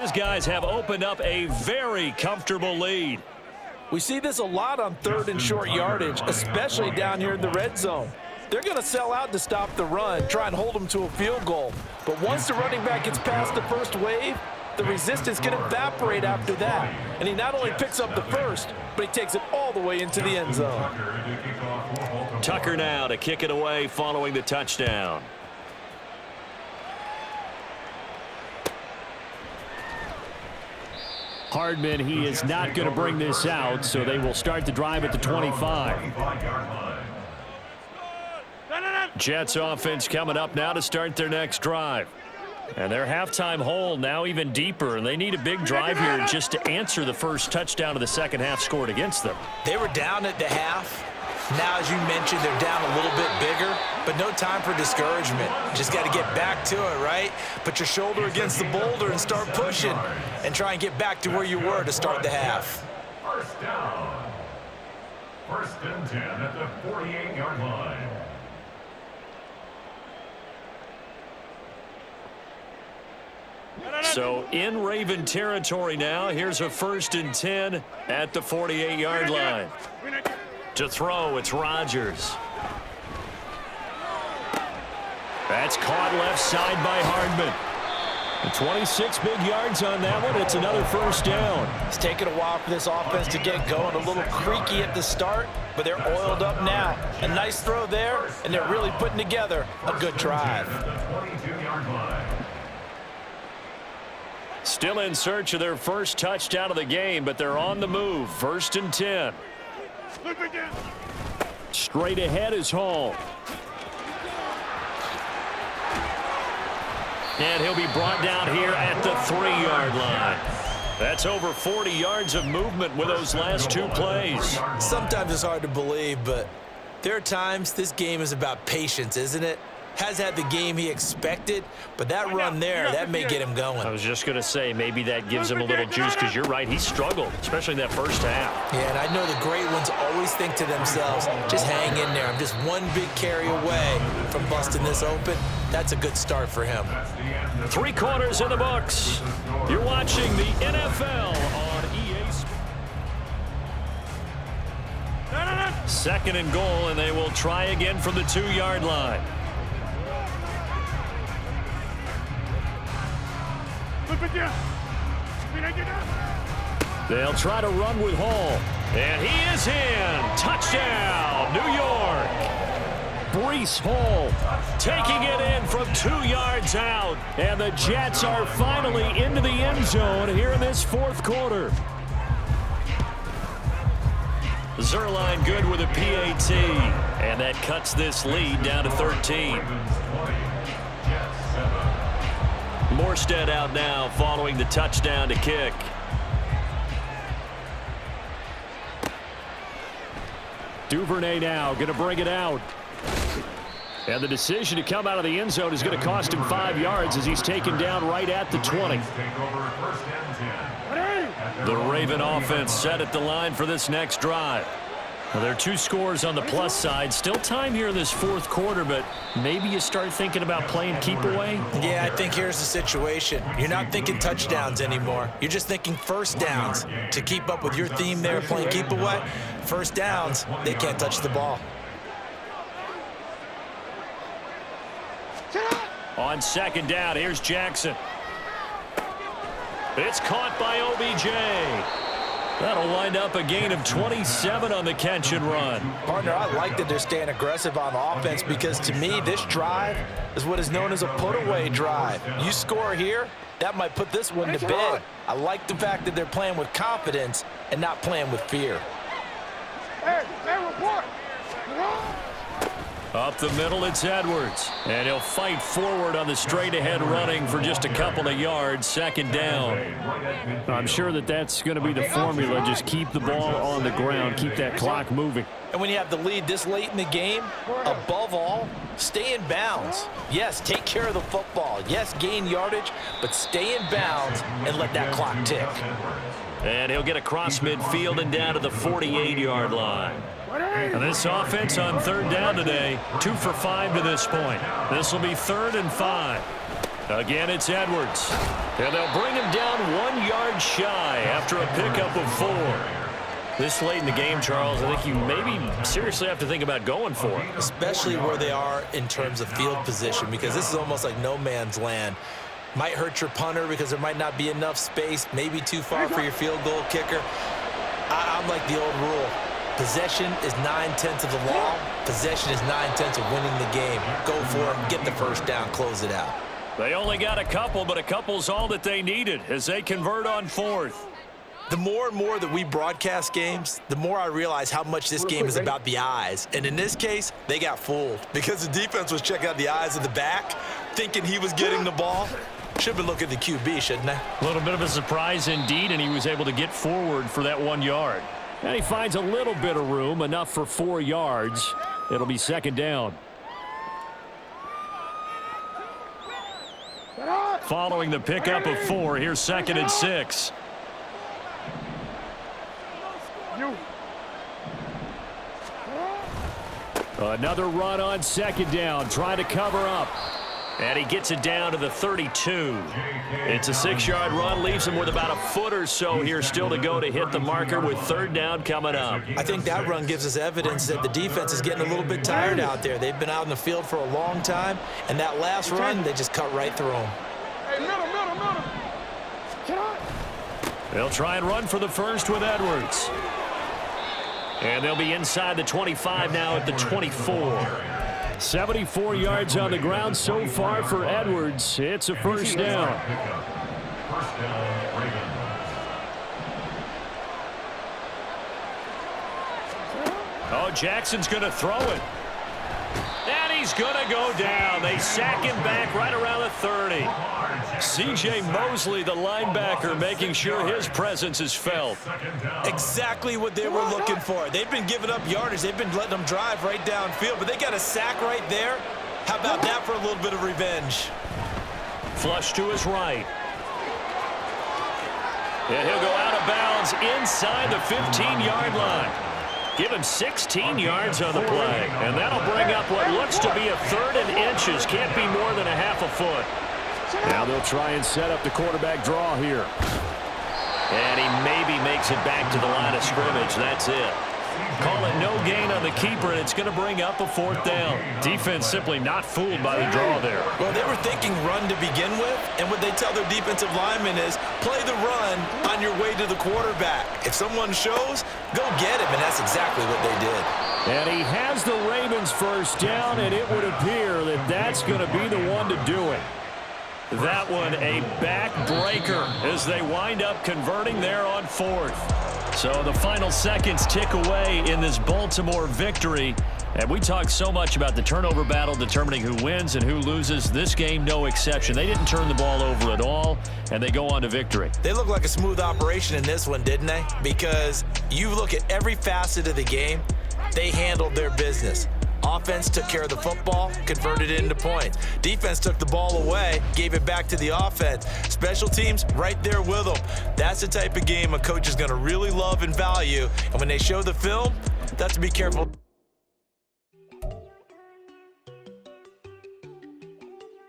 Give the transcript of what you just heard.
These guys have opened up a very comfortable lead. We see this a lot on third and short yardage, especially down here in the red zone. They're going to sell out to stop the run, try and hold them to a field goal. But once the running back gets past the first wave, the resistance can evaporate after that. And he not only picks up the first, but he takes it all the way into the end zone. Tucker now to kick it away following the touchdown. Hardman, he is not going to bring this out, so they will start the drive at the 25. Jets offense coming up now to start their next drive. And their halftime hole now even deeper, and they need a big drive here just to answer the first touchdown of the second half scored against them. They were down at the half. Now, as you mentioned, they're down a little bit bigger, but no time for discouragement. Just got to get back to it, right? Put your shoulder against the boulder and start pushing and try and get back to where you were to start the half. First down. First and 10 at the 48-yard line. So in Raven territory now. Here's a first and 10 at the 48-yard line. To throw, it's Rodgers. That's caught left side by Hardman. 26 big yards on that one. It's another first down. It's taken a while for this offense to get going. A little creaky at the start, but they're oiled up now. A nice throw there, and they're really putting together a good drive. Still in search of their first touchdown of the game, but they're on the move. First and 10. Straight ahead is Hall. And he'll be brought down here at the 3-yard line. That's over 40 yards of movement with those last two plays. Sometimes it's hard to believe, but there are times this game is about patience, isn't it? Has had the game he expected, but that run there, that may get him going. I was just going to say, maybe that gives him a little juice, because you're right, he struggled, especially in that first half. Yeah, and I know the great ones always think to themselves, just hang in there. I'm just one big carry away from busting this open. That's a good start for him. 3 quarters in the books. You're watching the NFL on EA Sports. Second and goal, and they will try again from the 2-yard line. They'll try to run with Hall. And he is in. Touchdown, New York. Breece Hall taking it in from 2 yards out. And the Jets are finally into the end zone here in this fourth quarter. Zerline good with a PAT. And that cuts this lead down to 13. Morstead out now following the touchdown to kick. Duvernay now going to bring it out. And the decision to come out of the end zone is going to cost him 5 yards as he's taken down right at the 20. The Raven offense set at the line for this next drive. Well, there are 2 scores on the plus side. Still time here in this fourth quarter, but maybe you start thinking about playing keep away? Yeah, I think here's the situation. You're not thinking touchdowns anymore. You're just thinking first downs. To keep up with your theme there, playing keep away, first downs, they can't touch the ball. On second down, here's Jackson. It's caught by OBJ. That'll wind up a gain of 27 on the catch and run. Partner, I like that they're staying aggressive on offense, because to me, this drive is what is known as a put-away drive. You score here, that might put this one to bed. I like the fact that they're playing with confidence and not playing with fear. Hey, report. Up the middle, it's Edwards. And he'll fight forward on the straight-ahead running for just a couple of yards. Second down. I'm sure that that's going to be the formula. Just keep the ball on the ground. Keep that clock moving. And when you have the lead this late in the game, above all, stay in bounds. Yes, take care of the football. Yes, gain yardage, but stay in bounds and let that clock tick. And he'll get across midfield and down to the 48-yard line. And this offense on third down today, 2 for 5 to this point. This will be 3rd and 5. Again, it's Edwards. And they'll bring him down 1 yard shy after a pickup of 4. This late in the game, Charles, I think you maybe seriously have to think about going for it. Especially where they are in terms of field position, because this is almost like no man's land. Might hurt your punter because there might not be enough space, maybe too far for your field goal kicker. I'm like the old rule. Possession is 9/10 of the law. Possession is 9/10 of winning the game. Go for it, get the first down, close it out. They only got a couple, but a couple's all that they needed as they convert on 4th. The more and more that we broadcast games, the more I realize how much this game is about the eyes. And in this case, they got fooled because the defense was checking out the eyes of the back, thinking he was getting the ball. Should have been looking at the QB, shouldn't they? A little bit of a surprise indeed, and he was able to get forward for that 1 yard. And he finds a little bit of room, enough for 4 yards. It'll be 2nd down. Following the pickup of 4, here's 2nd and 6. Another run on 2nd down, trying to cover up. And he gets it down to the 32. It's a 6-yard run, leaves him with about a foot or so here still to go to hit the marker with 3rd down coming up. I think that run gives us evidence that the defense is getting a little bit tired out there. They've been out in the field for a long time, and that last run, they just cut right through them. Hey, middle. They'll try and run for the first with Edwards. And they'll be inside the 25 now at the 24. 74 yards on the ground so far for Edwards. It's a 1st down. Oh, Jackson's going to throw it. And he's going to go down. They sack him back right around the 30. C.J. Mosley, the linebacker, making sure his presence is felt. Exactly what they were looking for. They've been giving up yardage. They've been letting them drive right downfield, but they got a sack right there. How about that for a little bit of revenge? Flush to his right. And he'll go out of bounds inside the 15-yard line. Give him 16 yards on the play. And that'll bring up what looks to be a 3rd and inches. Can't be more than a half a foot. Now they'll try and set up the quarterback draw here. And he maybe makes it back to the line of scrimmage. That's it. Call it no gain on the keeper, and it's going to bring up a 4th down. Defense simply not fooled by the draw there. Well, they were thinking run to begin with, and what they tell their defensive linemen is play the run on your way to the quarterback. If someone shows, go get him, and that's exactly what they did. And he has the Ravens 1st down, and it would appear that that's going to be the one to do it. That one a backbreaker as they wind up converting there on 4th. So the final seconds tick away in this Baltimore victory. And we talk so much about the turnover battle determining who wins and who loses. This game, no exception. They didn't turn the ball over at all, and they go on to victory. They look like a smooth operation in this one, didn't they? Because you look at every facet of the game, they handled their business. Offense took care of the football, converted it into points. Defense took the ball away, gave it back to the offense. Special teams right there with them. That's the type of game a coach is going to really love and value. And when they show the film, that's to be careful.